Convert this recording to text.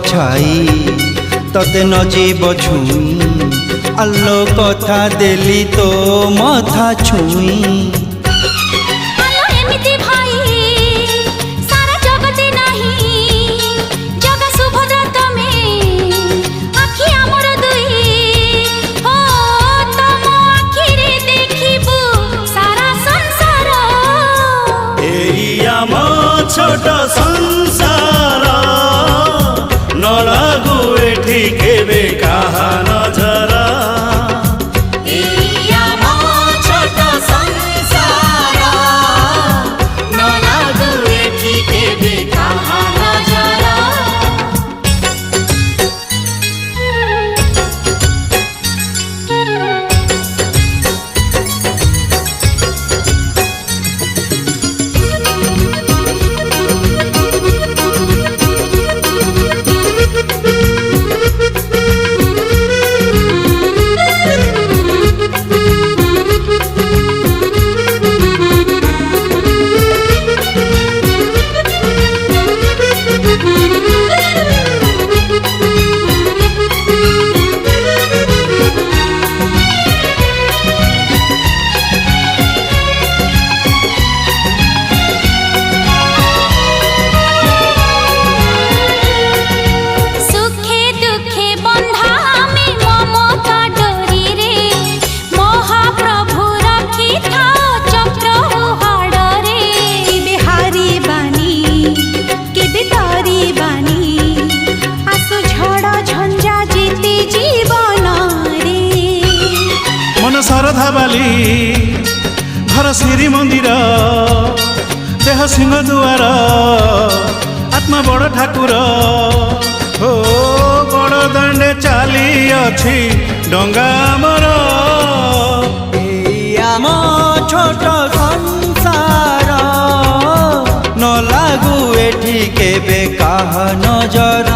छाई तते न जीव छुई आलो कथा देली तो मथा छुई छोट संसार न लागू एठी केबे काहा नजर छोट संसार न लागू एठी केबे काहा नजर सरधा बाली घर श्री मंदिर देह सिंह दुआर आत्मा बड़ ठाकुर हो बड़ दांडे चाली अछि डंगा मर आम छोट संसार न लागू एठी केबे काहा नजर।